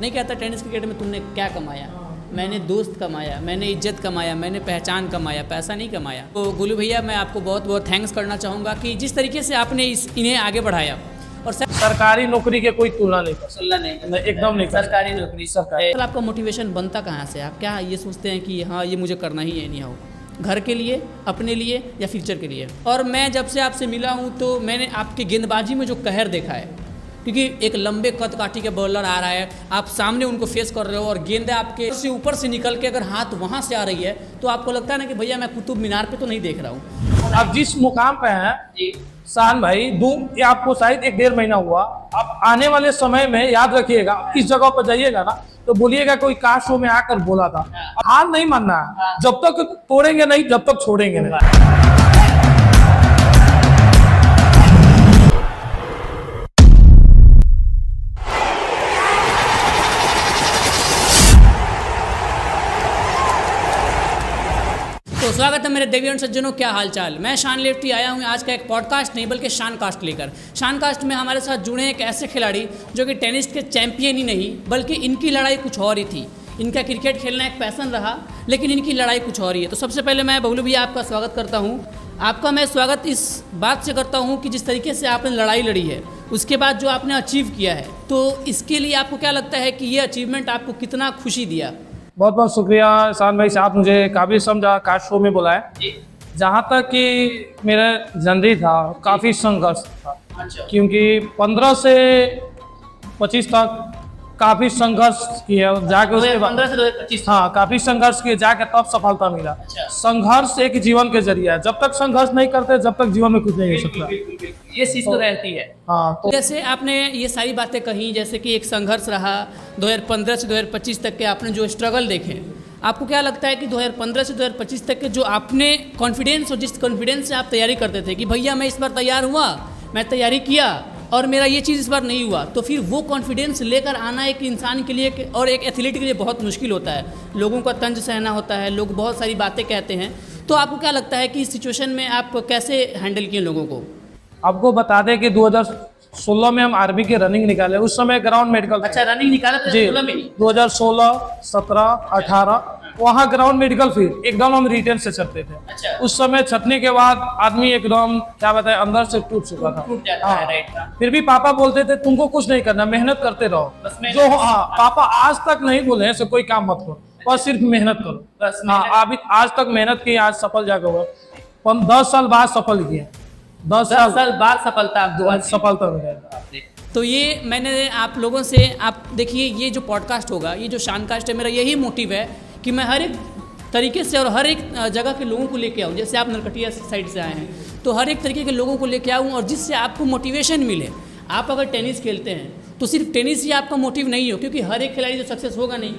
नहीं कहता tennis cricket में तुमने क्या कमाया, मैंने दोस्त कमाया, मैंने इज्जत कमाया, मैंने पहचान कमाया, पैसा नहीं कमाया। तो गोलू भैया मैं आपको बहुत बहुत थैंक्स करना चाहूँगा कि जिस तरीके से आपने इन्हें आगे बढ़ाया। और सरकारी नौकरी के कोई तुलना नहीं कर सल्ला नहीं, एकदम नहीं। सरकारी नौकरी सरकारी। तो आपका मोटिवेशन बनता कहाँ से? आप क्या ये सोचते हैं कि हाँ ये मुझे करना ही है, नहीं हो घर के लिए, अपने लिए या फ्यूचर के लिए? और मैं जब से आपसे मिला हूँ तो मैंने आपकी गेंदबाजी में जो कहर देखा है, क्योंकि एक लंबे कद काठी के बॉलर आ रहा है, आप सामने उनको फेस कर रहे हो और गेंद आपके से ऊपर से निकल के अगर हाथ वहाँ से आ रही है तो आपको लगता है ना कि भैया मैं कुतुब मीनार पे तो नहीं देख रहा हूँ। आप जिस मुकाम पे हैं शान भाई, ये आपको शायद 1-1.5 महीना हुआ। आप आने वाले समय में याद रखिएगा, इस जगह पर जाइएगा ना तो बोलिएगा कोई काश शो में आकर बोला था। हार नहीं मानना है, जब तक तोड़ेंगे नहीं, जब तक छोड़ेंगे नहीं। तो स्वागत है मेरे देवी और सज्जनों, क्या हालचाल। मैं शान लेफ्टी आया हूँ आज का एक पॉडकास्ट नहीं बल्कि शान कास्ट लेकर। शान कास्ट में हमारे साथ जुड़े एक ऐसे खिलाड़ी जो कि टेनिस के चैंपियन ही नहीं बल्कि इनकी लड़ाई कुछ और ही थी। इनका क्रिकेट खेलना एक पैसन रहा लेकिन इनकी लड़ाई कुछ और ही है। तो सबसे पहले मैं बबलू भैया आपका स्वागत करता हूँ। आपका मैं स्वागत इस बात से करता हूँ कि जिस तरीके से आपने लड़ाई लड़ी है उसके बाद जो आपने अचीव किया है, तो इसके लिए आपको क्या लगता है कि ये अचीवमेंट आपको कितना खुशी दिया? बहुत बहुत शुक्रिया शान भाई से, आप मुझे काबिल समझा, काश शो में बुलाया। जहाँ तक कि मेरा जर्नी था काफ़ी संघर्ष था, क्योंकि 15 से 25 तक काफ़ी संघर्ष किया, जाके उसके बाद 15 से 2025 हाँ काफ़ी संघर्ष किए, जाके तब सफलता मिला। संघर्ष एक जीवन के जरिए है, जब तक संघर्ष नहीं करते जब तक जीवन में कुछ नहीं हो सकता। ये चीज़ तो रहती है। हाँ तो जैसे आपने ये सारी बातें कही, जैसे कि एक संघर्ष रहा 2015 से 2025 तक के, आपने जो स्ट्रगल देखे, आपको क्या लगता है कि 2015 से 2025 तक के जो आपने कॉन्फिडेंस और जिस कॉन्फिडेंस से आप तैयारी करते थे कि भैया मैं इस बार तैयार हुआ, मैं तैयारी किया और मेरा ये चीज़ इस बार नहीं हुआ, तो फिर वो कॉन्फिडेंस लेकर आना एक इंसान के लिए और एक एथलीट के लिए बहुत मुश्किल होता है। लोगों का तंज सहना होता है, लोग बहुत सारी बातें कहते हैं। तो आपको क्या लगता है कि इस सिचुएशन में आप कैसे हैंडल किए लोगों को? आपको बता दें कि 2016 में हम आर्मी की रनिंग निकाले, उस समय ग्राउंड मेडिकल। अच्छा, रनिंग निकाला था जी 2016 में? 2016, 17, 18 वहाँ ग्राउंड मेडिकल फील्ड एकदम हम रिटेन से छटते थे। अच्छा। उस समय छटने के बाद आदमी एकदम क्या बताए अंदर से टूट चुका था। टूट जाता है, राइट। फिर भी पापा बोलते थे तुमको कुछ नहीं करना, मेहनत करते रहो। जो हाँ पापा आज तक नहीं बोले हैं कोई काम मत करो और सिर्फ मेहनत करो। बस हाँ अभी आज तक मेहनत की, आज सफल जाकर हुआ। 10 साल बाद सफल किए, 10 साल बाद सफलता आप दो सफलता मिलेगा। तो ये मैंने आप लोगों से, आप देखिए ये जो पॉडकास्ट होगा, ये जो शानकास्ट है, मेरा यही मोटिव है कि मैं हर एक तरीके से और हर एक जगह के लोगों को लेके आऊँ। जैसे आप नरकटिया साइड से आए हैं तो हर एक तरीके के लोगों को लेके आऊँ और जिससे आपको मोटिवेशन मिले। आप अगर टेनिस खेलते हैं तो सिर्फ टेनिस ही आपका मोटिव नहीं हो, क्योंकि हर एक खिलाड़ी तो सक्सेस होगा नहीं।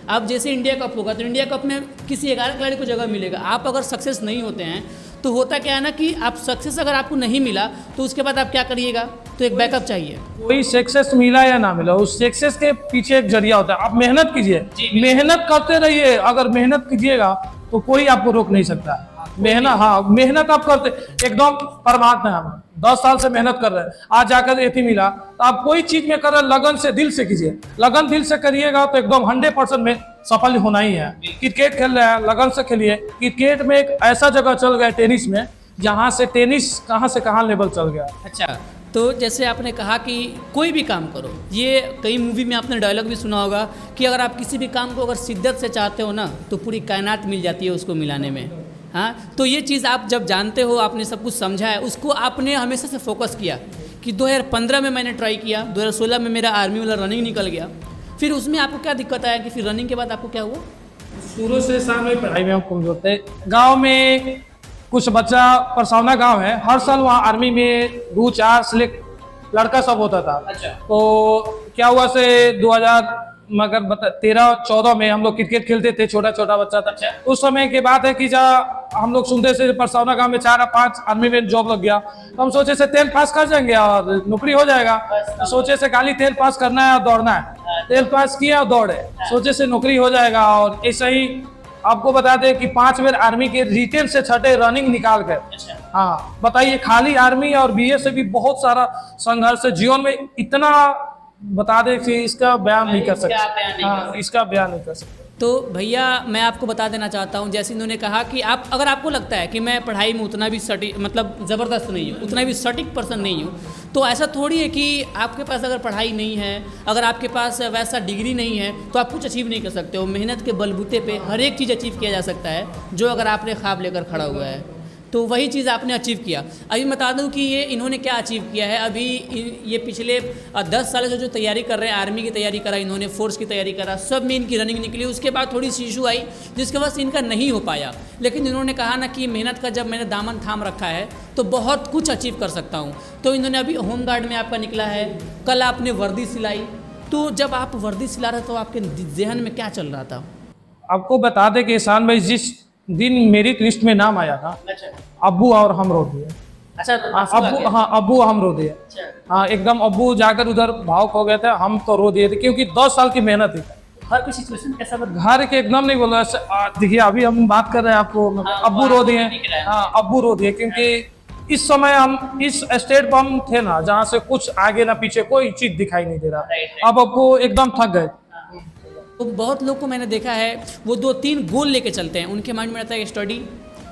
आप जैसे इंडिया कप होगा तो इंडिया कप में किसी 11 खिलाड़ी को जगह मिलेगा। आप अगर सक्सेस नहीं होते हैं तो होता क्या है ना कि आप सक्सेस अगर आपको नहीं मिला तो उसके बाद आप क्या करिएगा, तो एक बैकअप चाहिए। कोई सक्सेस मिला या ना मिला, उस सक्सेस के पीछे एक जरिया होता है। आप मेहनत कीजिए, मेहनत करते रहिए। अगर मेहनत कीजिएगा तो कोई आपको रोक नहीं सकता। मेहनत, हाँ मेहनत आप करते एकदम परमात्मा है। हम 10 साल से मेहनत कर रहे हैं, आज जाकर एथी मिला। तो आप कोई चीज में कर रहे लगन से, दिल से कीजिए। लगन दिल से करिएगा तो एकदम 100% में सफल होना ही है। क्रिकेट खेल रहे हैं, लगन से खेलिए। क्रिकेट में एक ऐसा जगह चल गया टेनिस में, जहाँ से टेनिस कहाँ से कहाँ लेवल चल गया। अच्छा, तो जैसे आपने कहा कि कोई भी काम करो, ये कई मूवी में आपने डायलॉग भी सुना होगा कि अगर आप किसी भी काम को अगर शिद्दत से चाहते हो ना तो पूरी कायनात मिल जाती है उसको मिलाने में। हाँ, तो ये चीज़ आप जब जानते हो, आपने सब कुछ समझा है, उसको आपने हमेशा से फोकस किया कि 2015 में मैंने ट्राई किया, 2016 में मेरा आर्मी वाला रनिंग निकल गया। फिर उसमें आपको क्या दिक्कत आया कि फिर रनिंग के बाद आपको क्या हुआ? शुरू से सामने पढ़ाई में हम कमजोर थे। गाँव में कुछ बच्चा, परसौना गाँव है, हर साल वहाँ आर्मी में 2-4 सिलेक्ट लड़का सब होता था। अच्छा। तो क्या हुआ से 2013-14 में हम लोग क्रिकेट खेलते थे, छोटा छोटा बच्चा था। अच्छा। उस समय की बात है कि जब हम लोग सुनते थे परसौना गांव में 4 या 5 आर्मी में जॉब लग गया, तो हम सोचे से 10 पास कर जाएंगे और नौकरी हो जाएगा। तो सोचे से खाली 10 पास करना है और दौड़ना है। 10 पास किया और दौड़े, सोचे से नौकरी हो जाएगा। और ऐसा ही आपको बता दें कि 5 बार आर्मी के रिटेन से छठे रनिंग निकाल कर। हाँ बताइए, खाली आर्मी और बीए से भी बहुत सारा संघर्ष है जीवन में। इतना बता दें कि इसका बयान नहीं कर इसका बयान नहीं सकते। कर हाँ, इसका बयान नहीं कर सकते। तो भैया मैं आपको बता देना चाहता हूँ, जैसे इन्होंने कहा कि आप अगर आपको लगता है कि मैं पढ़ाई में उतना भी सटीक मतलब ज़बरदस्त नहीं हूँ, उतना भी सटीक पर्सन नहीं हूँ, तो ऐसा थोड़ी है कि आपके पास अगर पढ़ाई नहीं है, अगर आपके पास वैसा डिग्री नहीं है तो आप कुछ अचीव नहीं कर सकते हो। मेहनत के बलबूते पे हर एक चीज़ अचीव किया जा सकता है, जो अगर आपने ख्वाब लेकर खड़ा हुआ है तो वही चीज़ आपने अचीव किया। अभी बता दूं कि ये इन्होंने क्या अचीव किया है। अभी ये पिछले 10 साल से जो तैयारी कर रहे हैं, आर्मी की तैयारी करा इन्होंने, फोर्स की तैयारी करा, सब में इनकी रनिंग निकली। उसके बाद थोड़ी सी इशू आई जिसके वजह से इनका नहीं हो पाया, लेकिन इन्होंने कहा ना कि मेहनत का जब मैंने दामन थाम रखा है तो बहुत कुछ अचीव कर सकता हूँ। तो इन्होंने अभी होमगार्ड में आपका निकला है, कल आपने वर्दी सिलाई। तो जब आप वर्दी सिला रहे तो आपके जहन में क्या चल रहा था? आपको बता दें कि एहसान भाई जिस दिन मेरिट लिस्ट में नाम आया था, अच्छा अब्बू और हम रो दिए। अच्छा अब्बू, हाँ अब्बू हम रो दिए। हाँ एकदम अब्बू जाकर उधर भावुक हो गए थे, हम तो रो दिए थे क्योंकि 10 साल की मेहनत थी। हर कोई सिचुएशन कैसा घर के एकदम नहीं बोला। देखिए अभी हम बात कर रहे हैं आपको, अब्बू रो दिए। हाँ अब्बू रो दिए क्योंकि इस समय हम इस स्टेट पर हम थे ना जहाँ से कुछ आगे ना पीछे कोई चीज दिखाई नहीं दे रहा। अब अब्बू एकदम थक गए। तो बहुत लोग को मैंने देखा है वो 2-3 गोल लेके चलते हैं। उनके माइंड में रहता है स्टडी,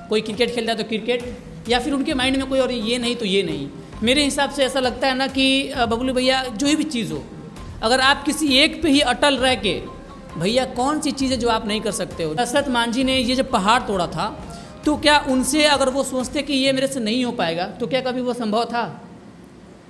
कोई क्रिकेट खेलता है तो क्रिकेट, या फिर उनके माइंड में कोई और ये नहीं तो ये नहीं। मेरे हिसाब से ऐसा लगता है ना कि बबलू भैया जो भी चीज़ हो, अगर आप किसी एक पे ही अटल रह के, भैया कौन सी चीज़ है जो आप नहीं कर सकते हो। दशरथ मांझी ने ये जब पहाड़ तोड़ा था तो क्या उनसे अगर वो सोचते कि ये मेरे से नहीं हो पाएगा तो क्या कभी वो संभव था?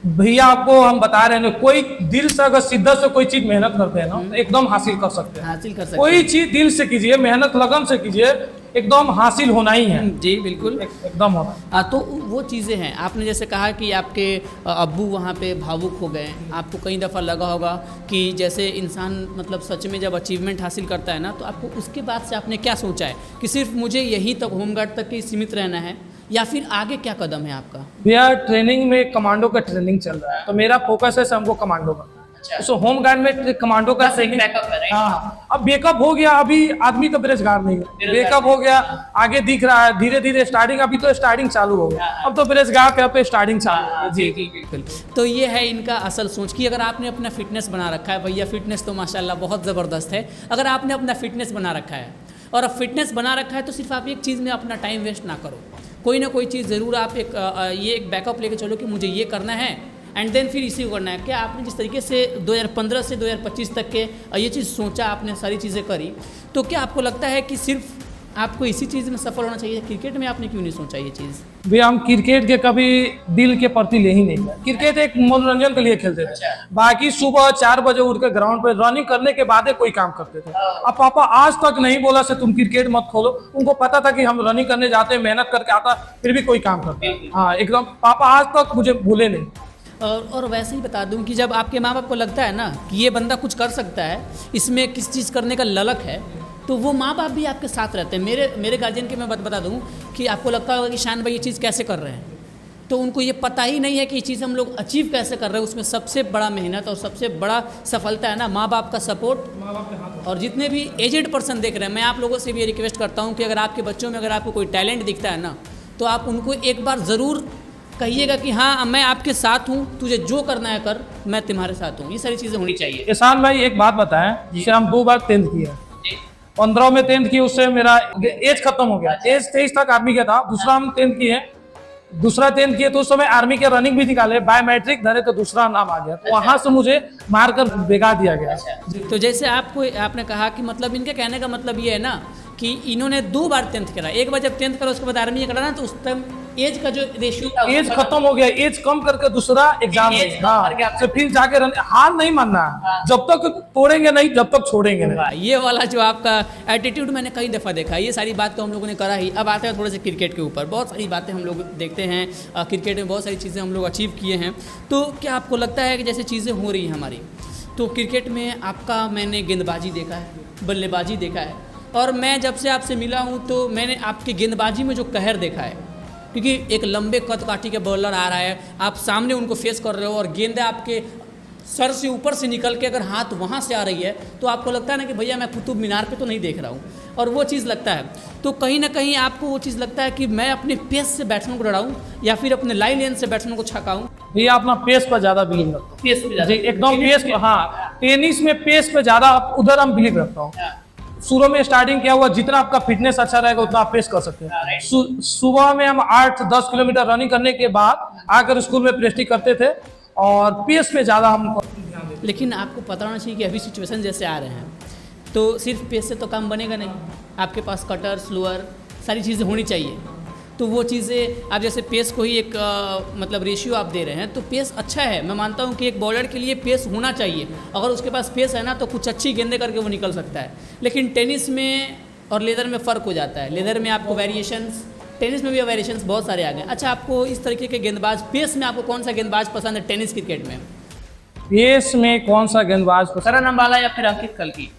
भैया आपको हम बता रहे हैं, कोई दिल से अगर शिद्दत से कोई चीज मेहनत करते हैं ना तो एकदम हासिल कर सकते हैं। हासिल कर सकते कोई चीज दिल से कीजिए, मेहनत लगन से कीजिए, एकदम हासिल होना ही है। जी बिल्कुल एकदम होना। तो वो चीज़ें हैं। आपने जैसे कहा कि आपके अब्बू वहाँ पे भावुक हो गए। आपको कई दफ़ा लगा होगा कि जैसे इंसान मतलब सच में जब अचीवमेंट हासिल करता है ना, तो आपको उसके बाद से आपने क्या सोचा है कि सिर्फ मुझे यहीं तक होमगार्ड तक ही सीमित रहना है, या फिर आगे क्या कदम है आपका? भैया ट्रेनिंग में कमांडो का ट्रेनिंग चल रहा है, तो मेरा फोकस है हमको कमांडो का। तो होम गार्ड में कमांडो का ट्रेनिंग। हाँ अब बेकअप हो गया, अभी आदमी तो बेरोजगार नहीं है, बेकअप हो गया, आगे दिख रहा है धीरे धीरे स्टार्टिंग, अभी तो स्टार्टिंग चालू हो गया, अब तो बेरोजगार पे स्टार्टिंग चालू है। जी जी बिल्कुल। तो ये है इनका असल सोच कि अगर आपने अपना फिटनेस बना रखा है, भैया फिटनेस तो माशाल्लाह बहुत ज़बरदस्त है। अगर आपने अपना फिटनेस बना रखा है और अब फिटनेस बना रखा है तो सिर्फ आप एक चीज़ में अपना टाइम वेस्ट ना करो, कोई ना कोई चीज़ ज़रूर आप एक बैकअप लेके चलो कि मुझे ये करना है एंड देन फिर इसी को करना है। क्या आपने जिस तरीके से 2015 से 2025 तक के ये चीज़ सोचा, आपने सारी चीज़ें करी, तो क्या आपको लगता है कि सिर्फ आपको इसी चीज़ में सफल होना चाहिए? क्रिकेट में आपने क्यों नहीं सोचा ये चीज़? भैया हम क्रिकेट के कभी दिल के प्रति ले ही नहीं गए। क्रिकेट एक मनोरंजन के लिए खेलते थे, बाकी सुबह 4 बजे उठ के ग्राउंड पे रनिंग करने के बाद कोई काम करते थे। अब पापा आज तक नहीं बोला से तुम क्रिकेट मत खोलो, उनको पता था कि हम रनिंग करने जाते हैं, मेहनत करके आता, फिर भी कोई काम करते हैं। हाँ एकदम पापा आज तक मुझे भूले नहीं। और वैसे ही बता दूं कि जब आपके माँ बाप को लगता है ना कि ये बंदा कुछ कर सकता है, इसमें किस चीज़ करने का ललक है, तो वो माँ बाप भी आपके साथ रहते हैं। मेरे गार्जियन के मैं बता दूं कि आपको लगता होगा कि शान भाई ये चीज़ कैसे कर रहे हैं, तो उनको ये पता ही नहीं है कि ये चीज़ हम लोग अचीव कैसे कर रहे हैं। उसमें सबसे बड़ा मेहनत और सबसे बड़ा सफलता है ना माँ बाप का सपोर्ट। और जितने भी एजेड पर्सन देख रहे हैं, मैं आप लोगों से भी ये रिक्वेस्ट करता हूँ कि अगर आपके बच्चों में अगर आपको कोई टैलेंट दिखता है ना, तो आप उनको एक बार ज़रूर कहिएगा कि हाँ मैं आपके साथ हूँ, तुझे जो करना है कर, मैं तुम्हारे साथ हूँ। ये सारी चीज़ें होनी चाहिए। एहसान भाई एक बात बताएं, जिसे हम 2 बार 10th किया, 15 में 10th की, उससे मेरा एज खत्म हो गया। एज 23 तक आर्मी का था, दूसरा हम 10th किए, दूसरा 10th किए तो उस समय आर्मी के रनिंग भी निकाले, बायोमेट्रिक धरे तो दूसरा नाम आ गया, तो वहां से मुझे मारकर बेगा दिया गया। तो जैसे आपने कहा कि मतलब इनके कहने का मतलब ये है ना कि इन्होंने 2 बार 10th करा, एक बार जब 10th करा उसके बाद आर्मी करा ना, तो उस टाइम एज का जो रेशियो था, एज खत्म हो गया, एज कम करके दूसरा एग्जाम से फिर जाके हार नहीं मानना, जब तक तोड़ेंगे नहीं, जब तक छोड़ेंगे नहीं। ये वाला जो आपका एटीट्यूड मैंने कई दफ़ा देखा। ये सारी बात तो हम लोगों ने करा ही। अब आते हैं थोड़े से क्रिकेट के ऊपर। बहुत सारी बातें हम लोग देखते हैं, क्रिकेट में बहुत सारी चीज़ें हम लोग अचीव किए हैं। तो क्या आपको लगता है कि जैसे चीज़ें हो रही हैं हमारी, तो क्रिकेट में आपका मैंने गेंदबाजी देखा है, बल्लेबाजी देखा है, और मैं जब से आपसे मिला हूँ तो मैंने आपकी गेंदबाजी में जो कहर देखा है, क्योंकि एक लंबे कद काठी के बॉलर आ रहा है, आप सामने उनको फेस कर रहे हो और गेंद आपके सर से ऊपर से निकल के अगर हाथ वहाँ से आ रही है तो आपको लगता है ना कि भैया मैं कुतुब मीनार पे तो नहीं देख रहा हूँ। और वो चीज़ लगता है। तो कहीं ना कहीं आपको वो चीज़ लगता है कि मैं अपने पेस से बैट्समैन को लड़ाऊँ या फिर अपने लाइन लेंथ से बैट्समैन को छकाऊँ। ये अपना पेस पर ज़्यादा बिलीव रखता हूँ। पेस पे जी एकदम पेस पे, हाँ टेनिस में पेस पे ज़्यादा उधर हम बिलीव रखता हूँ। शुरू में स्टार्टिंग क्या हुआ, जितना आपका फिटनेस अच्छा रहेगा उतना आप पेस कर सकते हैं। सुबह में हम 8-10 किलोमीटर रनिंग करने के बाद आकर स्कूल में प्रैक्टिस करते थे और पेस पे ज़्यादा हम ध्यान देते। लेकिन आपको पता होना चाहिए कि अभी सिचुएशन जैसे आ रहे हैं तो सिर्फ पेस से तो काम बनेगा नहीं, आपके पास कटर स्लोअर सारी चीज़ें होनी चाहिए। तो वो चीज़ें आप जैसे पेस को ही एक मतलब रेशियो आप दे रहे हैं तो पेस अच्छा है। मैं मानता हूँ कि एक बॉलर के लिए पेस होना चाहिए, अगर उसके पास पेस है ना तो कुछ अच्छी गेंदें करके वो निकल सकता है। लेकिन टेनिस में और लेदर में फ़र्क हो जाता है। लेदर में आपको वेरिएशंस, टेनिस में भी वेरिएशंस बहुत सारे आ गए। अच्छा, आपको इस तरीके के गेंदबाज, पेस में आपको कौन सा गेंदबाज पसंद है टेनिस क्रिकेट में? पेस में कौन सा गेंदबाज पसंद? करण अम्बाला या फिर अंकित कल्की?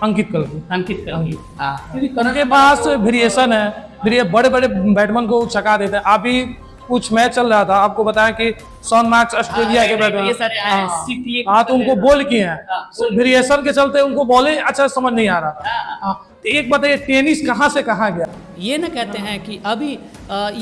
अंकित कल्की। अंकित कल्की, हाँ। क्योंकि करण के पास वेरिएशन है, फिर ये बड़े बड़े बैट्समैन को छका देते हैं। अभी कुछ मैच चल रहा था, आपको बताया कि शॉन मार्क्स ऑस्ट्रेलिया के बैट्समैन, ये सारे हाँ तो उनको बॉल किए हैं, वेरिएशन के चलते उनको बॉल अच्छा समझ नहीं आ रहा था। हाँ, तो एक बताइए टेनिस कहाँ से कहाँ गया? ये ना कहते हैं कि अभी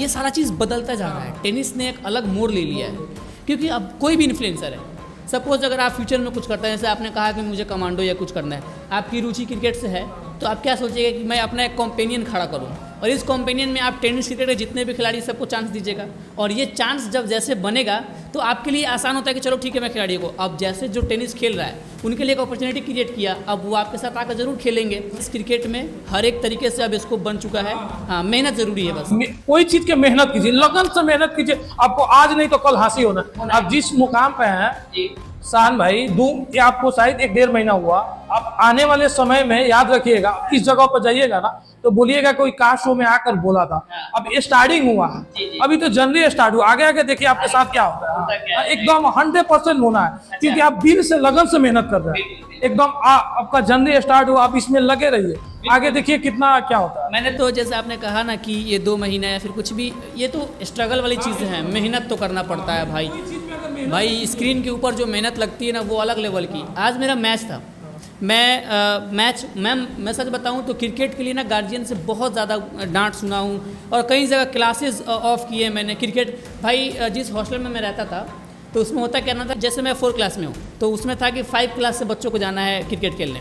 ये सारा चीज़ बदलता जा रहा है। टेनिस ने एक अलग मोड़ ले लिया है क्योंकि अब कोई भी इन्फ्लुएंसर है। सपोज अगर आप फ्यूचर में कुछ करते हैं, जैसे आपने कहा कि मुझे कमांडो या कुछ करना है, आपकी रुचि क्रिकेट से है तो आप क्या सोचिएगा कि मैं अपना एक कॉम्पेनियन खड़ा करूं और इस कॉम्पेनियन में आप टेनिस क्रिकेट के जितने भी खिलाड़ी सबको चांस दीजिएगा और ये चांस जब जैसे बनेगा तो आपके लिए आसान होता है कि चलो ठीक है मैं खिलाड़ी को, अब जैसे जो टेनिस खेल रहा है उनके लिए एक अपॉर्चुनिटी क्रिएट किया, अब वो आपके साथ आकर जरूर खेलेंगे। इस क्रिकेट में हर एक तरीके से अब स्कोप बन चुका है। हाँ, मेहनत जरूरी है बस। कोई चीज की मेहनत कीजिए, लगन से मेहनत कीजिए, आपको आज नहीं तो कल हासिल होना। आप जिस मुकाम पे हैं शान भाई, ये आपको शायद 1-1.5 महीना हुआ, आप आने वाले समय में याद रखिएगा, इस जगह पर जाइएगा ना तो बोलिएगा कोई काश शो में आकर बोला था। अब ये स्टार्टिंग हुआ है, अभी तो जनवरी स्टार्ट हुआ, आगे आगे देखिए आपके साथ क्या होता है। एकदम 100% होना है क्योंकि आप दिल से लगन से मेहनत कर रहे हैं। एकदम आपका जनवरी स्टार्ट हुआ, आप इसमें लगे रहिए, आगे देखिए कितना क्या होता है। मैंने तो जैसे आपने कहा ना कि ये 2 महीना या फिर कुछ भी, ये तो स्ट्रगल वाली चीज़ें हैं, मेहनत तो करना पड़ता है भाई। स्क्रीन के ऊपर जो मेहनत लगती है ना वो अलग लेवल की। आज मेरा मैच था, मैं सच बताऊं तो क्रिकेट के लिए ना गार्जियन से बहुत ज़्यादा डांट सुना हूं और कई जगह क्लासेस ऑफ किए मैंने। क्रिकेट भाई जिस हॉस्टल में मैं रहता था तो उसमें होता क्या ना था, जैसे मैं 4 क्लास में हूँ तो उसमें था कि 5 क्लास से बच्चों को जाना है क्रिकेट खेलने।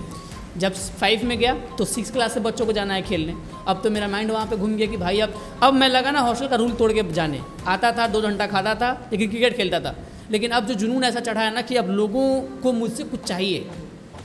जब 5 में गया तो 6 क्लास से बच्चों को जाना है खेलने। अब तो मेरा माइंड वहाँ पे घूम गया कि भाई अब मैं लगा ना हॉस्टल का रूल तोड़ के जाने। आता था 2 घंटा खाता था लेकिन क्रिकेट खेलता था। लेकिन अब जो जुनून ऐसा चढ़ा है ना कि अब लोगों को मुझसे कुछ चाहिए,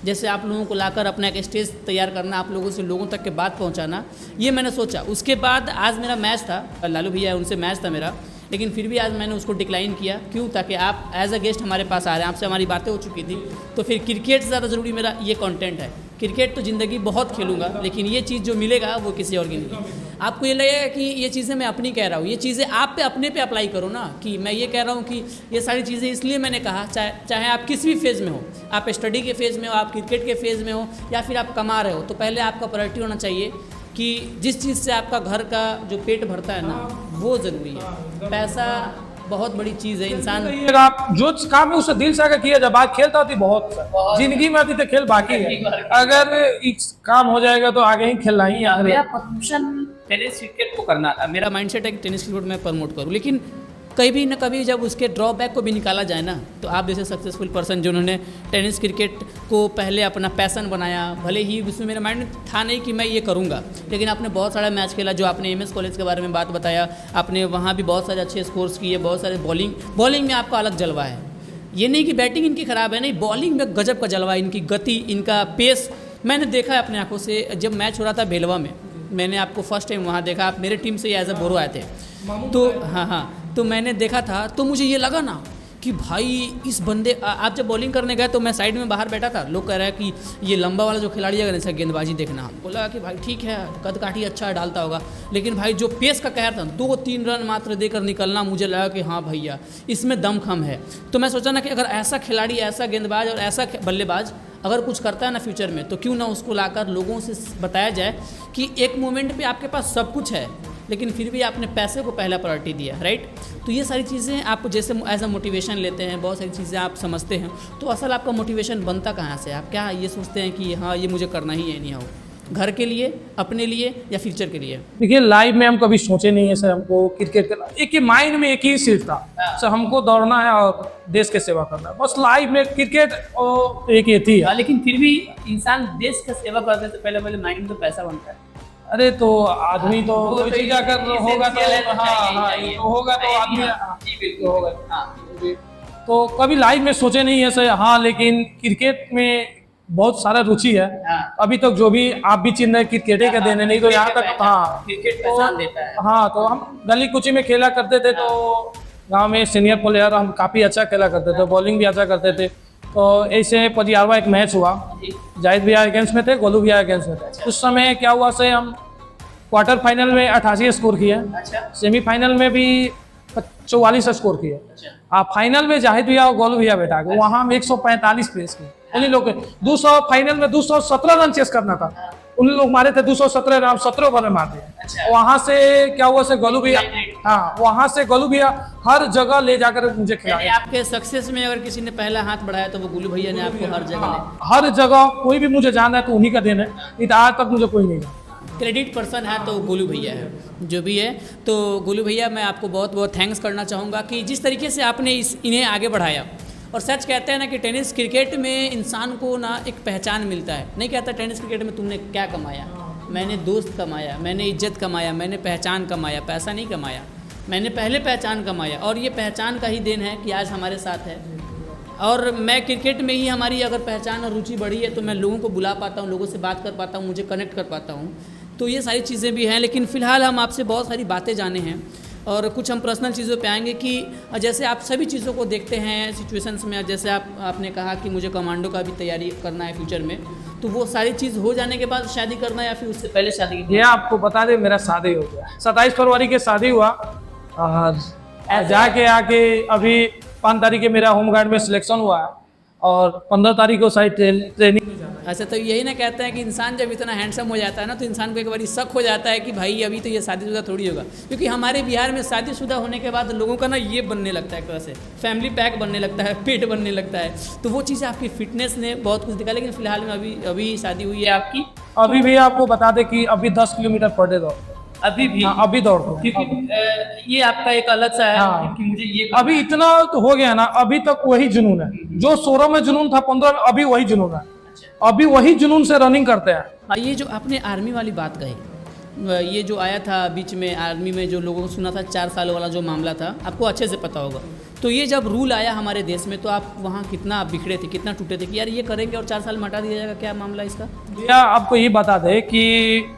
जैसे आप लोगों को लाकर अपना एक स्टेज तैयार करना, आप लोगों से लोगों तक के बात पहुंचाना, ये मैंने सोचा। उसके बाद आज मेरा मैच था, लालू भैया उनसे मैच था मेरा, लेकिन फिर भी आज मैंने उसको डिक्लाइन किया। क्यों? ताकि आप एज अ गेस्ट हमारे पास आ रहे हैं, आपसे हमारी बातें हो चुकी थी, तो फिर क्रिकेट से ज़्यादा ज़रूरी मेरा ये कंटेंट है। क्रिकेट तो ज़िंदगी बहुत खेलूँगा लेकिन ये चीज़ जो मिलेगा वो किसी और की नहीं। आपको ये लगेगा कि ये चीज़ें मैं अपनी कह रहा हूँ, ये चीज़ें आप पे अपने पे अप्लाई करो ना, कि मैं ये कह रहा हूँ कि ये सारी चीज़ें इसलिए मैंने कहा, चाहे आप किस भी फेज़ में हो, आप स्टडी के फेज़ में हो, आप क्रिकेट के फेज़ में हो या फिर आप कमा रहे हो, तो पहले आपका प्रायोरिटी होना चाहिए कि जिस चीज़ से आपका घर का जो पेट भरता है ना वो ज़रूरी है। पैसा बहुत बड़ी चीज़ है। इंसान आप जो काम है उसे दिल से अगर किया, जब बात खेलता होती बहुत जिंदगी में आती तो खेल बाकी है, अगर इस काम हो जाएगा तो आगे ही खेलना ही है। मेरा प्रमोशन टेनिस क्रिकेट को करना था, मेरा माइंडसेट है कि टेनिस क्रिकेट मैं प्रमोट करूं, लेकिन कभी न कभी जब उसके ड्रॉबैक को भी निकाला जाए ना, तो आप जैसे सक्सेसफुल पर्सन जिन्होंने टेनिस क्रिकेट को पहले अपना पैसन बनाया, भले ही उसमें मेरा माइंड था नहीं कि मैं ये करूँगा, लेकिन आपने बहुत सारा मैच खेला, जो आपने MS कॉलेज के बारे में बात बताया, आपने वहाँ भी बहुत सारे अच्छे स्कोर्स किए, बहुत सारे बॉलिंग में आपका अलग जलवा है। ये नहीं कि बैटिंग इनकी ख़राब है, नहीं, बॉलिंग में गजब का जलवा है, इनकी गति, इनका पेस मैंने देखा है अपने आंखों से। जब मैच हो रहा था भेलवा में, मैंने आपको फर्स्ट टाइम वहाँ देखा, आप मेरे टीम से एज अ बोरो आए थे, तो हाँ, तो मैंने देखा था, तो मुझे ये लगा ना कि भाई इस बंदे, आप जब बॉलिंग करने गए तो मैं साइड में बाहर बैठा था, लोग कह रहे हैं कि ये लंबा वाला जो खिलाड़ी है ऐसा गेंदबाजी देखना, हमको लगा कि भाई ठीक है कद काठी अच्छा डालता होगा, लेकिन भाई जो पेस का कहर था, 2-3 रन मात्र देकर निकलना, मुझे लगा कि हाँ भैया इसमें दम खम है। तो मैं सोचा ना कि अगर ऐसा खिलाड़ी, ऐसा गेंदबाज और ऐसा बल्लेबाज अगर कुछ करता है ना फ्यूचर में, तो क्यों ना उसको लाकर लोगों से बताया जाए कि एक मोमेंट पे आपके पास सब कुछ है लेकिन फिर भी आपने पैसे को पहला प्रायोरिटी दिया, राइट। तो ये सारी चीज़ें आप जैसे एज अ मोटिवेशन लेते हैं, बहुत सारी चीज़ें आप समझते हैं, तो असल आपका मोटिवेशन बनता कहाँ से? आप क्या ये सोचते हैं कि हाँ ये मुझे करना ही है नहीं हो, घर के लिए, अपने लिए या फ्यूचर के लिए? देखिए लाइफ में हम कभी सोचे नहीं है सर हमको क्रिकेट करना, एक ही माइंड में एक ही सिर्फ था सर हमको दौड़ना है और देश की सेवा करना है, बस लाइफ में क्रिकेट और एक ये थी। लेकिन फिर भी इंसान देश का सेवा करने से पहले पहले माइंड में तो पैसा बनता है। अरे तो आदमी तो कोई चीज अगर होगा तो होगा तो आदमी होगा। तो कभी लाइफ में सोचे नहीं है सर, हाँ लेकिन क्रिकेट में बहुत सारा रुचि है। अभी तक जो भी आप भी चिन्ह रहे क्रिकेट के देने, नहीं तो यहाँ तक हाँ क्रिकेट पहचान देता है। हाँ तो हम गली कुची में खेला करते थे, तो गांव में सीनियर प्लेयर हम काफ़ी अच्छा खेला करते थे, बॉलिंग भी अच्छा करते थे। तो ऐसे पजियारवा एक मैच हुआ, जाहिद भैया अगेंस्ट में थे, गोलू भैया अगेंस्ट में थे। उस समय क्या हुआ से हम क्वार्टर फाइनल में 88 स्कोर किए, सेमीफाइनल में भी 44 स्कोर किए, फाइनल में जाहिद भैया और गोलू भैया बैठा गए, वहाँ हम 145 पेस किए। उन्हीं लोग 200 फाइनल में 217 रन चेस करना था, उन लोग मारे थे 217 रन, 17 ओवर में मार दिए। वहां से क्या हुआ से गोलू भैया, हाँ वहां से गोलू भैया हर जगह ले जाकर मुझे खिलाया। आपके सक्सेस में अगर किसी ने पहला हाथ बढ़ाया तो वो गोलू भैया ने आपको हर जगह हर जगह कोई भी मुझे जाना है तो उन्हीं का देना है, नहीं तो आज तक मुझे कोई नहीं जाना। क्रेडिट पर्सन है तो गोलू भैया है, जो भी है। तो गोलू भैया मैं आपको बहुत बहुत थैंक्स करना चाहूँगा कि जिस तरीके से आपने इन्हें आगे बढ़ाया। और सच कहते हैं ना कि टेनिस क्रिकेट में इंसान को ना एक पहचान मिलता है। नहीं कहता टेनिस क्रिकेट में तुमने क्या कमाया, मैंने दोस्त कमाया, मैंने इज्जत कमाया, मैंने पहचान कमाया, पैसा नहीं कमाया, मैंने पहले पहचान कमाया। और ये पहचान का ही देन है कि आज हमारे साथ है। और मैं क्रिकेट में ही हमारी अगर पहचान और रुचि बढ़ी है तो मैं लोगों को बुला पाता हूँ, लोगों से बात कर पाता हूँ, मुझे कनेक्ट कर पाता हूँ। तो ये सारी चीज़ें भी हैं। लेकिन फ़िलहाल हम आपसे बहुत सारी बातें जाने हैं और कुछ हम पर्सनल चीज़ों पे आएंगे कि जैसे आप सभी चीज़ों को देखते हैं सिचुएशंस में। जैसे आपने कहा कि मुझे कमांडो का भी तैयारी करना है फ्यूचर में, तो वो सारी चीज़ हो जाने के बाद शादी करना है या फिर उससे पहले शादी? ये आपको बता दें मेरा शादी हो गया, 27 फरवरी के शादी हुआ और जाके आके अभी 5 तारीख के मेरा होमगार्ड में सिलेक्शन हुआ और 15 तारीख को शायद ट्रेनिंग में जाना है। अच्छा, तो यही ना कहते हैं कि इंसान जब इतना हैंडसम हो जाता है ना तो इंसान को एक बार शक हो जाता है कि भाई अभी तो ये शादीशुदा थोड़ी होगा। क्योंकि हमारे बिहार में शादीशुदा होने के बाद लोगों का ना ये बनने लगता है, एक तरह से फैमिली पैक बनने लगता है, पेट बनने लगता है। तो वो चीज़ आपकी फिटनेस ने बहुत कुछ दिखा। लेकिन फिलहाल में अभी शादी हुई है आपकी? अभी भी आपको बता दें कि अभी 10 किलोमीटर पर डे दौड़, अभी भी? हाँ, अभी दौड़ दो। क्योंकि ये आपका एक अलग सा है। हाँ, कि मुझे ये अभी इतना तो हो गया ना, अभी तक वही जुनून है जो 16 में जुनून था, 15 में अभी वही जुनून है। अभी वही जुनून से रनिंग करते हैं। ये जो आपने आर्मी वाली बात कही, ये जो आया था बीच में आर्मी में, जो लोगों को सुना था 4 साल वाला जो मामला था, आपको अच्छे से पता होगा। तो ये जब रूल आया हमारे देश में तो आप वहाँ कितना आप बिखरे थे, कितना टूटे थे कि यार ये करेंगे और 4 साल में हटा दिया जाएगा? क्या मामला इसका? भैया आपको ये बता दें कि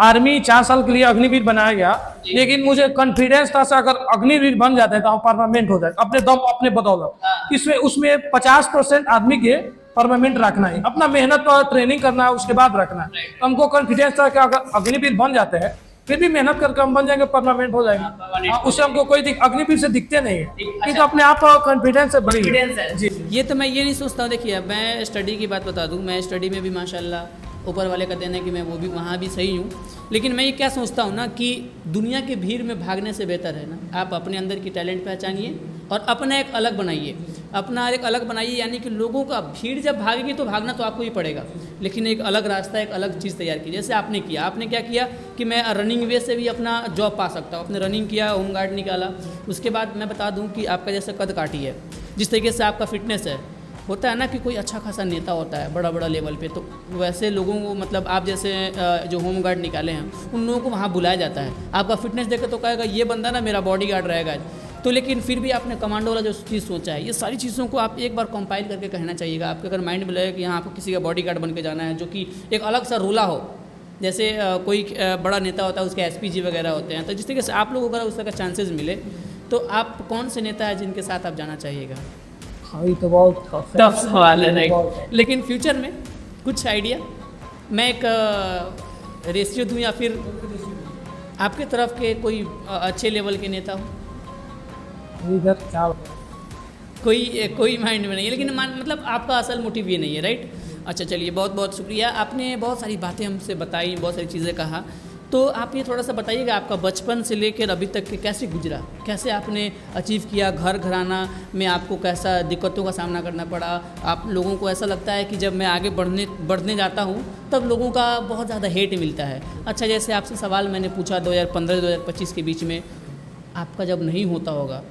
आर्मी 4 साल के लिए अग्निवीर बनाया गया, लेकिन मुझे कॉन्फिडेंस था से अगर अग्निवीर बन जाते हैं तो परमानेंट हो जाए अपने दम अपने बदौलत। इसमें उसमें 50% आदमी के परमानेंट रखना है, अपना मेहनत और ट्रेनिंग करना है, उसके बाद रखना है। तो हमको कॉन्फिडेंस था कि अगर अग्निवीर बन जाते हैं फिर भी मेहनत करके हम बन जाएंगे, परमानेंट हो जाएंगे। उससे हमको कोई अग्निवीर से दिखते नहीं है, ये तो अपने आप कॉन्फिडेंस है, बड़ी जी। ये तो मैं ये नहीं सोचता हूँ। देखिए मैं स्टडी की बात बता दूँ, मैं स्टडी में भी माशाल्लाह ऊपर वाले का देना है कि मैं वो भी वहाँ भी सही हूँ। लेकिन मैं ये क्या सोचता हूँ ना कि दुनिया के भीड़ में भागने से बेहतर है ना आप अपने अंदर की टैलेंट पहचानिए और अपना एक अलग बनाइए, अपना एक अलग बनाइए। यानी कि लोगों का भीड़ जब भागेगी तो भागना तो आपको ही पड़ेगा, लेकिन एक अलग रास्ता, एक अलग चीज़ तैयार की। जैसे आपने किया, आपने क्या किया कि मैं रनिंग वे से भी अपना जॉब पा सकता हूँ। आपने रनिंग किया, होमगार्ड निकाला, उसके बाद मैं बता दूँ कि आपका जैसे कद काठी है, जिस तरीके से आपका फिटनेस है, होता है ना कि कोई अच्छा खासा नेता होता है बड़ा बड़ा लेवल पे, तो वैसे लोगों को मतलब आप जैसे जो होमगार्ड निकाले हैं उन लोगों को वहाँ बुलाया जाता है। आपका फिटनेस देखे तो कहेगा ये बंदा ना मेरा बॉडीगार्ड रहेगा। तो लेकिन फिर भी आपने कमांडो वाला जो चीज़ सोचा है, ये सारी चीज़ों को आप एक बार कंपाइल करके कहना चाहिएगा। आपके अगर माइंड में लगे कि यहाँ आपको किसी का बॉडीगार्ड बन के जाना है, जो कि एक अलग सा रोला हो, जैसे कोई बड़ा नेता होता है उसके SPG वगैरह होते हैं, तो जिस तरीके से आप लोगों को अगर उस तरह का चांसेस मिले तो आप कौन से नेता है जिनके साथ आप जाना चाहिएगा? हाँ, तो बहुत टफ सवाल है, राइट। लेकिन फ्यूचर में कुछ आइडिया? मैं एक रेशियो दूँ या फिर आपके तरफ के कोई अच्छे लेवल के नेता हो? इधर क्या कोई माइंड में नहीं है, लेकिन मतलब आपका असल मोटिव ये नहीं है, राइट? अच्छा चलिए, बहुत बहुत शुक्रिया। आपने बहुत सारी बातें हमसे बताई, बहुत सारी चीज़ें कहा। तो आप ये थोड़ा सा बताइएगा आपका बचपन से लेकर अभी तक के कैसे गुजरा, कैसे आपने अचीव किया, घर घराना में आपको कैसा दिक्कतों का सामना करना पड़ा। आप लोगों को ऐसा लगता है कि जब मैं आगे बढ़ने जाता हूँ तब लोगों का बहुत ज़्यादा हेट मिलता है। अच्छा, जैसे आपसे सवाल मैंने पूछा 2015-2025 के बीच में आपका जब नहीं होता होगा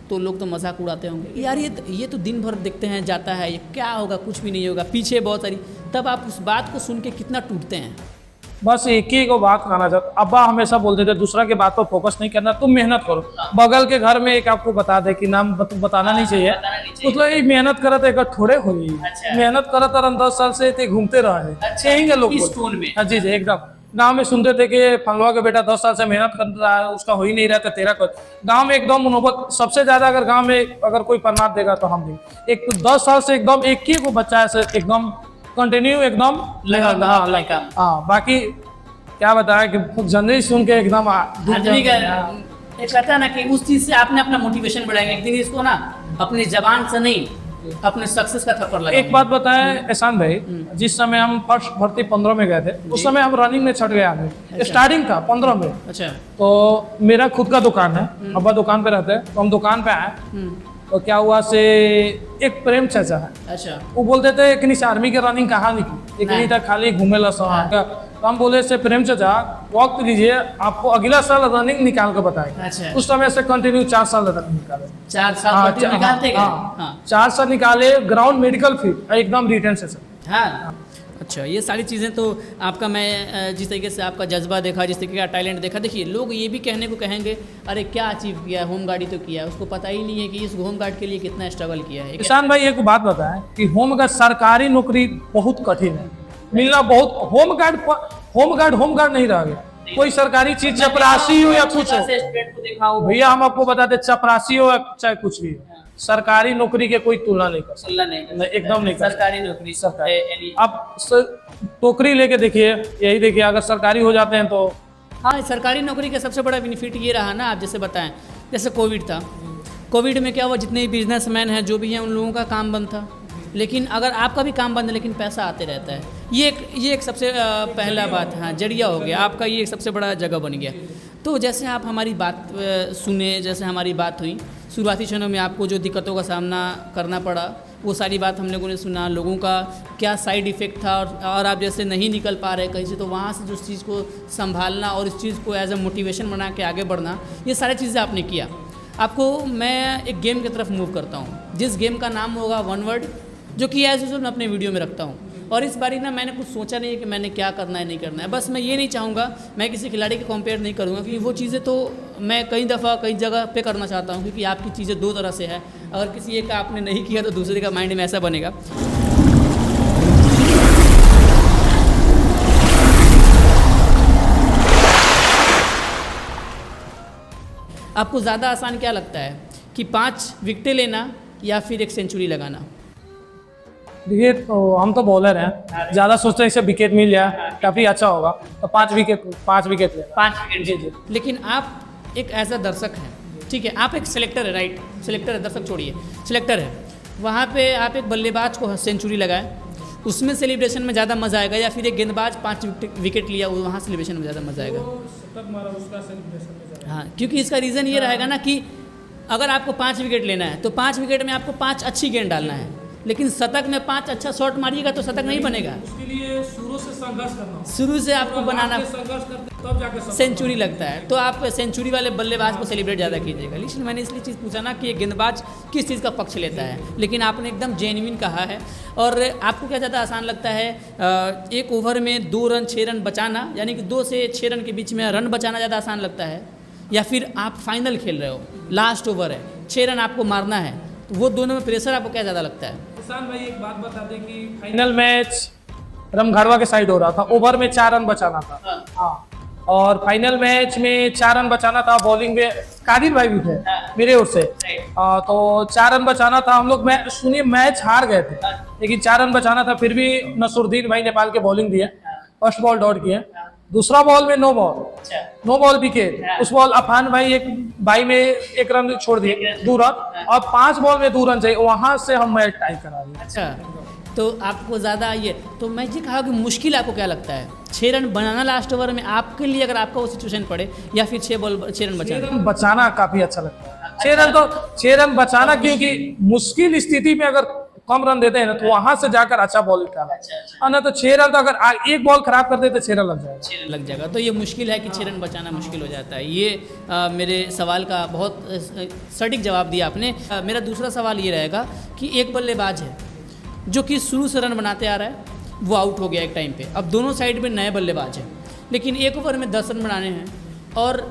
तो लोग तो मजाक उड़ाते होंगे, यार ये तो दिन भर देखते हैं जाता है, ये क्या होगा, कुछ भी नहीं होगा, पीछे बहुत सारी। तब आप उस बात को सुन के कितना टूटते हैं? बस एक ही को बात कहना चाहता, अब्बा हमेशा बोलते थे दूसरा के बात पर फोकस नहीं करना, तुम मेहनत करो। बगल के घर में एक आपको बता दे कि नाम बताना नहीं चाहिए, मतलब ये मेहनत करत है थोड़े हो गई, मेहनत करत और 10 साल से थे घूमते रहे चाहिए लोग हाँ जी जी एकदम। गांव में सुनते थे कि फलवा का बेटा 10 साल से मेहनत कर रहा है, उसका हो ही नहीं रहा था, तेरा कर। गांव में एकदम मनोबत सबसे ज्यादा, अगर गांव में अगर कोई प्रमाद देगा तो हम देंगे। एक 10 साल से एकदम एक ही को बच्चा है एकदम कंटिन्यू एकदम हाँ। बाकी क्या बताया कि जनरली सुन के एकदम एक कहता है ना कि उस चीज से आपने अपना मोटिवेशन बढ़ाएंगे, एक दिन इसको ना अपनी जबान से नहीं अपने सक्सेस का थप्पड़ लगा। एक बात बताए एहसान भाई, जिस समय हम फर्स्ट भर्ती 15 में गए थे, उस समय हम रनिंग में छट गए आगे, स्टार्टिंग था 15 में। अच्छा, तो मेरा खुद का दुकान है, अब्बा दुकान पे रहते हैं, तो हम दुकान पे आए। तो क्या हुआ से एक प्रेम चाचा है, अच्छा, वो बोलते थे कि आर्मी के रनिंग कहाँ निकली, एक नहीं था खाली घूमे ला। तो हम बोले से प्रेम चाचा वक्त लीजिए, आपको अगला साल रनिंग निकाल कर बताएंगे। अच्छा। उस समय से कंटिन्यू 4 साल रनिंग निकाले, 4 साल निकालते गए। 4 साल निकाले, ग्राउंड मेडिकल फील्ड एकदम रिटर्न सेशन। हाँ, अच्छा, ये सारी चीज़ें तो आपका, मैं जिस तरीके से आपका जज्बा देखा, जिस तरीके का टैलेंट देखा, देखिए लोग ये भी कहने को कहेंगे अरे क्या अचीव किया, होम गार्ड ही तो किया, उसको पता ही नहीं है कि इस होम गार्ड के लिए कितना स्ट्रगल किया है। किसान भाई एक बात बताएं कि होम गार्ड सरकारी नौकरी बहुत कठिन है मिलना, बहुत होम गार्ड नहीं रह गया। कोई सरकारी चीज चपरासी हो या कुछ हो, भैया हम आपको बताते चपरासी हो या चाहे कुछ भी हो, सरकारी नौकरी के कोई तुलना नहीं कर सकता, एकदम नहीं कर। सरकारी नौकरी सरकारी, आप नौकरी लेके देखिए, यही देखिए अगर सरकारी हो जाते हैं तो। हाँ, सरकारी नौकरी का सबसे बड़ा बेनिफिट ये रहा ना, आप जैसे बताएं, जैसे कोविड था, कोविड में क्या हुआ, जितने भी बिजनेसमैन हैं जो भी हैं उन लोगों का काम बंद था। लेकिन अगर आपका भी काम बंद है लेकिन पैसा आते रहता है, ये एक सबसे पहला बात, हाँ, जरिया हो गया आपका, ये एक सबसे बड़ा जगह बन गया। तो जैसे आप हमारी बात सुने, जैसे हमारी बात हुई शुरुआती क्षणों में, आपको जो दिक्कतों का सामना करना पड़ा वो सारी बात हम लोगों ने सुना, लोगों का क्या साइड इफ़ेक्ट था, और आप जैसे नहीं निकल पा रहे कहीं से, तो वहाँ से जो उस चीज़ को संभालना और इस चीज़ को एज अ मोटिवेशन बना के आगे बढ़ना, ये सारी चीज़ें आपने किया। आपको मैं एक गेम की तरफ मूव करता हूँ, जिस गेम का नाम होगा वन वर्ड, जो कि एज यूजुअल मैं अपने वीडियो में रखता हूँ। और इस बारी ना मैंने कुछ सोचा नहीं है कि मैंने क्या करना है नहीं करना है, बस मैं ये नहीं चाहूँगा, मैं किसी खिलाड़ी के कंपेयर नहीं करूँगा, क्योंकि वो चीज़ें तो मैं कई दफ़ा कई जगह पे करना चाहता हूँ, क्योंकि आपकी चीज़ें दो तरह से है, अगर किसी एक का आपने नहीं किया तो दूसरे का माइंड में ऐसा बनेगा। आपको ज़्यादा आसान क्या लगता है कि 5 विकेटें लेना या फिर एक सेंचुरी लगाना? देखिए तो हम तो बॉलर हैं, ज़्यादा सोचते हैं इसे विकेट मिल जाए काफ़ी अच्छा होगा, तो 5 विकेट ले 5 विकेट जी। लेकिन आप एक एज अ दर्शक हैं, ठीक है, आप एक सिलेक्टर है, राइट, सिलेक्टर है, दर्शक छोड़िए, सिलेक्टर है, वहाँ पे आप एक बल्लेबाज को सेंचुरी लगाए, उसमें सेलिब्रेशन में ज़्यादा मज़ा आएगा, या फिर एक गेंदबाज 5 विकेट लिया वहाँ सेलिब्रेशन में ज़्यादा मज़ा आएगा? हाँ, क्योंकि इसका रीज़न ये रहेगा ना कि अगर आपको 5 विकेट लेना है तो 5 विकेट में आपको 5 अच्छी गेंद डालना है, लेकिन शतक में 5 अच्छा शॉट मारिएगा तो शतक नहीं बनेगा। उसके लिए शुरू से संघर्ष करना, शुरू से आपको बनाना, संघर्ष करते तब जाके सेंचुरी लगता है, तो आप सेंचुरी वाले बल्लेबाज को सेलिब्रेट ज़्यादा कीजिएगा। लेकिन मैंने इसलिए चीज़ पूछा ना कि एक गेंदबाज किस चीज़ का पक्ष लेता है, लेकिन आपने एकदम जेन्युइन कहा है। और आपको क्या ज़्यादा आसान लगता है, एक ओवर में 2 रन 6 रन बचाना, यानी कि 2 से 6 रन के बीच में रन बचाना ज़्यादा आसान लगता है, या फिर आप फाइनल खेल रहे हो, लास्ट ओवर है, 6 रन आपको मारना है, तो वो दोनों में प्रेशर आपको क्या ज़्यादा लगता है? किसान भाई एक बात बता दें कि फाइनल मैच रमघाड़वा के साइड हो रहा था, ओवर में 4 रन बचाना था। हाँ, और फाइनल मैच में 4 रन बचाना था, बॉलिंग में कादिर भाई भी थे मेरे ओर से, तो 4 रन बचाना था। हम लोग सुनिए मैच हार गए थे, लेकिन 4 रन बचाना था, फिर भी नसरुद्दीन भाई नेपाल के बॉलिंग दिए, फर्स्ट बॉल डॉट किए, दूसरा बॉल में नो बॉल विकेट, उस बॉल अफान भाई एक बाई में 1 रन छोड़ दिए, 2 रन, और 5 बॉल में 2 रन चाहिए, वहां से हम मैच टाई करा दिए। अच्छा, तो आपको ज़्यादा ये, तो मैं ये कहा कि मुश्किल आपको क्या लगता है 6 रन बनाना लास्ट ओवर में आपके लिए, अगर आपका वो सिचुएशन पड़े, या फिर 6 रन बचाना? 6 रन बचाना काफी अच्छा लगता है। 6 रन बचाना, क्योंकि मुश्किल स्थिति में अगर कम रन देते हैं ना, तो वहां से जाकर अच्छा बॉल निकाला, और ना तो 6 रन तो अगर एक बॉल खराब कर देते 6 रन लग जाएगा। 6 रन लग जाएगा। तो ये मुश्किल है कि 6 रन बचाना मुश्किल हो जाता है। ये मेरे सवाल का बहुत सटीक जवाब दिया आपने। मेरा दूसरा सवाल ये रहेगा कि एक बल्लेबाज है जो कि शुरू से रन बनाते आ रहा है, वो आउट हो गया एक टाइम पे, अब दोनों साइड में नए बल्लेबाज हैं, लेकिन एक ओवर में 10 रन बनाने हैं, और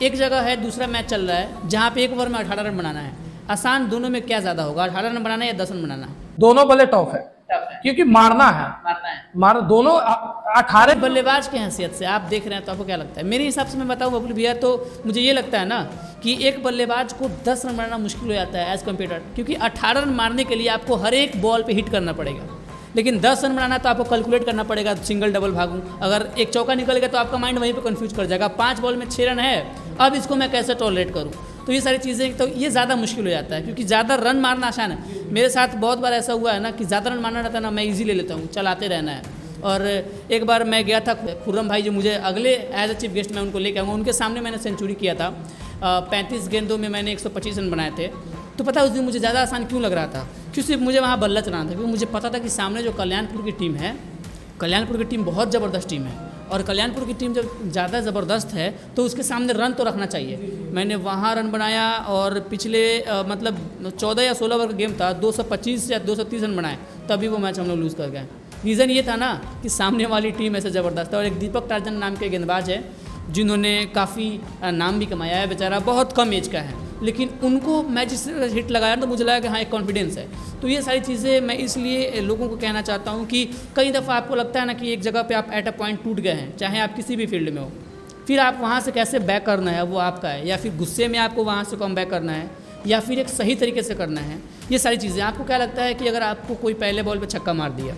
एक जगह है दूसरा मैच चल रहा है जहाँ पे एक ओवर में 18 रन बनाना है। आसान दोनों में क्या ज़्यादा होगा, 18 रन बनाना या 10 रन बनाना? दोनों बल्ले टफ है, क्योंकि मारना है दोनों 18 बल्लेबाज की हैसियत से आप देख रहे हैं तो आपको क्या लगता है? मेरे हिसाब से मैं बताऊँ बबलू भैया, तो मुझे ये लगता है ना कि एक बल्लेबाज को 10 रन बनाना मुश्किल हो जाता है एज़ कम्पेयर, क्योंकि 18 रन मारने के लिए आपको हर एक बॉल पे हिट करना पड़ेगा, लेकिन 10 रन बनाना तो आपको कैलकुलेट करना पड़ेगा, सिंगल डबल भागूं, अगर एक चौका निकल गया तो आपका माइंड वहीं पे कंफ्यूज कर जाएगा, 5 बॉल में 6 रन है, अब इसको मैं कैसे टॉलरेट करूं? तो ये सारी चीज़ें, तो ये ज़्यादा मुश्किल हो जाता है, क्योंकि ज़्यादा रन मारना आसान है। मेरे साथ बहुत बार ऐसा हुआ है ना कि ज़्यादा रन मारना रहता है ना, मैं ईजी ले लेता हूँ, चलाते रहना है। और एक बार मैं गया था खुर्रम भाई, जो मुझे अगले एज अ चीफ गेस्ट मैं उनको लेके आऊँगा, उनके सामने मैंने सेंचुरी किया था, 35 गेंदों में मैंने 125 रन बनाए थे। तो पता है उस दिन मुझे ज़्यादा आसान क्यों लग रहा था? क्योंकि सिर्फ मुझे वहाँ बल्ला चलाना था, क्योंकि मुझे पता था कि सामने जो कल्याणपुर की टीम है, कल्याणपुर की टीम बहुत ज़बरदस्त टीम है, और कल्याणपुर की टीम जब ज़्यादा ज़बरदस्त है तो उसके सामने रन तो रखना चाहिए। मैंने वहाँ रन बनाया, और पिछले मतलब 14 या 16 ओवर का गेम था, 225 या 230 रन बनाए, तभी वो मैच हम लोग लूज़ कर गए। रीज़न ये था ना कि सामने वाली टीम ऐसे ज़बरदस्त है। और एक दीपक टार्जन नाम के गेंदबाज है जिन्होंने काफ़ी नाम भी कमाया है, बेचारा बहुत कम एज का है, लेकिन उनको मैं जिस हिट लगाया तो मुझे लगा कि हाँ एक कॉन्फिडेंस है। तो ये सारी चीज़ें मैं इसलिए लोगों को कहना चाहता हूँ कि कई दफ़ा आपको लगता है ना कि एक जगह पे आप एट अ पॉइंट टूट गए हैं, चाहे आप किसी भी फील्ड में हो, फिर आप वहाँ से कैसे बैक करना है वो आपका है, या फिर गुस्से में आपको वहाँ से कम बैक करना है, या फिर एक सही तरीके से करना है। ये सारी चीज़ें आपको क्या लगता है कि अगर आपको कोई पहले बॉल पर छक्का मार दिया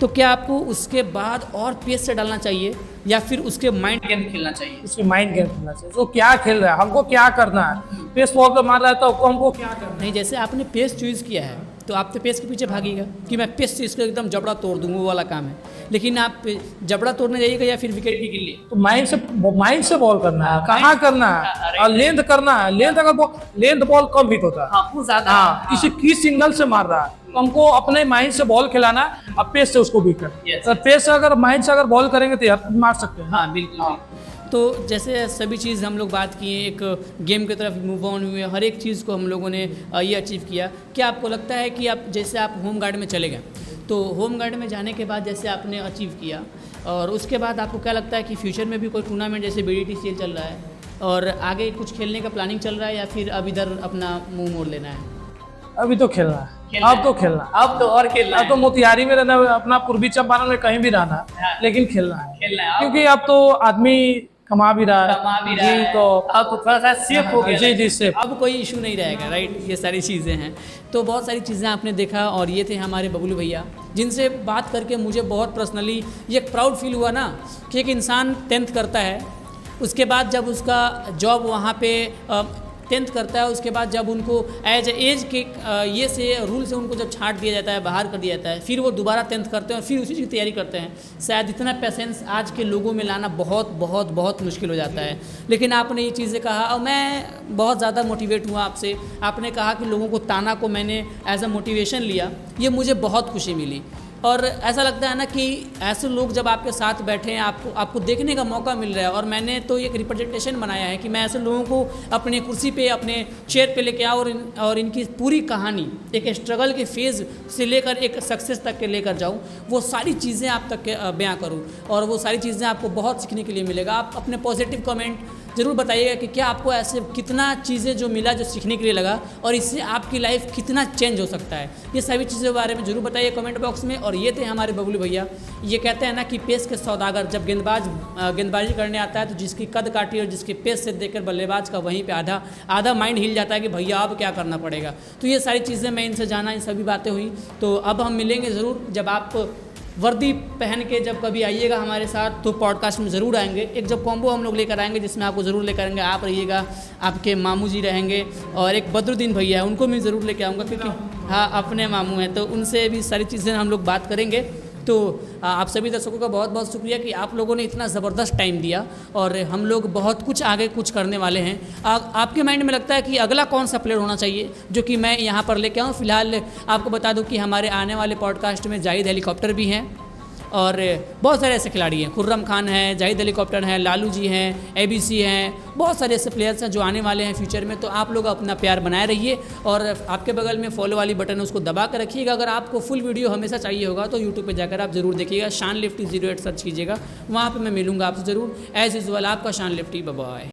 तो क्या आपको उसके बाद और पेस से डालना चाहिए, या फिर उसके माइंड गेम खेलना चाहिए? उसके माइंड गेम खेलना चाहिए, तो क्या खेल रहा है, हमको क्या करना है, पेस बॉल पे मार रहा है तो हमको क्या करना है? नहीं, जैसे आपने पेस चूज़ किया है तो आप तो पेस के पीछे भागेगा कि मैं पेस से इसको एकदम जबड़ा तोड़ दूँ, वो वाला काम है, लेकिन आप जबड़ा तोड़ने जाइएगा या फिर विकेट की गिल्ली? तो माइंड से बॉल करना है, कहाँ करना है, और लेंथ करना है। लेंथ अगर लेंथ बॉल कम हिट होता है, वो ज़्यादा किसी सिग्नल से मार रहा है, तो हमको अपने माइंड से बॉल खिलाना है, अब पेस से उसको बीट करना। तो पेस से अगर माइंड से अगर बॉल करेंगे तो यार मार सकते हैं। हाँ बिल्कुल। तो जैसे सभी चीज़ हम लोग बात किए, एक गेम की तरफ मूव ऑन हुए, हर एक चीज़ को हम लोगों ने ये अचीव किया। क्या आपको लगता है कि आप जैसे आप होम गार्ड में चले गए, तो होम गार्ड में जाने के बाद जैसे आपने अचीव किया, और उसके बाद आपको क्या लगता है कि फ्यूचर में भी कोई टूर्नामेंट जैसे BDTCL चल रहा है और आगे कुछ खेलने का प्लानिंग चल रहा है, या फिर अब इधर अपना मुँह मोड़ लेना है? अभी तो खेलना है, अब तो खेलना, अब तो और खेलना अब तो मोतिहारी में रहना, अपना पूर्वी चंपारण में कहीं भी रहना, लेकिन खेलना है, क्योंकि अब तो आदमी कमा भी रहा है जी, तो अब थोड़ा सा सेफ हो गया। जी जी सेफ, अब कोई इशू नहीं रहेगा, राइट? ये सारी चीज़ें हैं। तो बहुत सारी चीज़ें आपने देखा, और ये थे हमारे बबलू भैया, जिनसे बात करके मुझे बहुत पर्सनली ये एक प्राउड फील हुआ ना कि एक इंसान 10th करता है, उसके बाद जब उसका जॉब वहाँ पे 10th करता है, उसके बाद जब उनको एज एज के ये से रूल से उनको जब छांट दिया जाता है, बाहर कर दिया जाता है, फिर वो दोबारा 10th करते हैं और फिर उसी चीज़ की तैयारी करते हैं। शायद इतना पेशेंस आज के लोगों में लाना बहुत बहुत बहुत मुश्किल हो जाता है। लेकिन आपने ये चीज़ें कहा और मैं बहुत ज़्यादा मोटिवेट हुआ आपसे। आपने कहा कि लोगों को ताना को मैंने एज अ मोटिवेशन लिया, ये मुझे बहुत खुशी मिली। और ऐसा लगता है ना कि ऐसे लोग जब आपके साथ बैठे हैं, आपको देखने का मौका मिल रहा है, और मैंने तो एक रिप्रेजेंटेशन बनाया है कि मैं ऐसे लोगों को अपने कुर्सी पे, अपने चेयर पे लेके आऊँ और इनकी पूरी कहानी एक स्ट्रगल के फेज़ से लेकर एक सक्सेस तक के लेकर जाऊँ, वो सारी चीज़ें आप तक बयां करूँ, और वो सारी चीज़ें आपको बहुत सीखने के लिए मिलेगा। आप अपने पॉजिटिव कमेंट ज़रूर बताइएगा कि क्या आपको ऐसे कितना चीज़ें जो मिला जो सीखने के लिए लगा, और इससे आपकी लाइफ कितना चेंज हो सकता है। ये सभी चीज़ों के बारे में ज़रूर बताइए कमेंट बॉक्स में। और ये थे हमारे बबलू भैया। ये कहते हैं ना कि पेस के सौदागर, जब गेंदबाजी करने आता है तो जिसकी कद काटी और जिसके पेस से देखकर बल्लेबाज का वहीं पे आधा माइंड हिल जाता है कि भैया अब क्या करना पड़ेगा। तो ये सारी चीज़ें मैं इनसे जाना, इन सभी बातें हुई। तो अब हम मिलेंगे ज़रूर, जब आप वर्दी पहन के जब कभी आइएगा हमारे साथ, तो पॉडकास्ट में ज़रूर आएंगे। एक जब कॉम्बो हम लोग लेकर आएंगे जिसमें आपको ज़रूर लेकर आएंगे, आप रहिएगा, आपके मामू जी रहेंगे, और एक बदरुद्दीन भैया है, उनको मैं ज़रूर लेके आऊँगा, क्योंकि हाँ अपने मामू हैं, तो उनसे भी सारी चीज़ें हम लोग बात करेंगे। तो आप सभी दर्शकों का बहुत बहुत शुक्रिया कि आप लोगों ने इतना ज़बरदस्त टाइम दिया, और हम लोग बहुत कुछ आगे कुछ करने वाले हैं। आपके माइंड में लगता है कि अगला कौन सा प्लेयर होना चाहिए जो कि मैं यहाँ पर लेके आऊँ? फिलहाल आपको बता दूँ कि हमारे आने वाले पॉडकास्ट में जाहिद हेलीकॉप्टर भी हैं, और बहुत सारे ऐसे खिलाड़ी हैं, खुर्रम खान है, जाहिद हेलीकॉप्टर हैं, लालू जी हैं, ABC हैं, बहुत सारे ऐसे प्लेयर्स हैं जो आने वाले हैं फ्यूचर में। तो आप लोग अपना प्यार बनाए रहिए, और आपके बगल में फॉलो वाली बटन है उसको दबा कर रखिएगा। अगर आपको फुल वीडियो हमेशा चाहिए होगा तो यूट्यूब पे जाकर आप ज़रूर देखिएगा, शान लिफ्टी 08 सर्च कीजिएगा, वहाँ पर मैं मिलूँगा आपसे ज़रूर। एज़ यूजुअल आपका शान लिफ्टी, बाय बाय।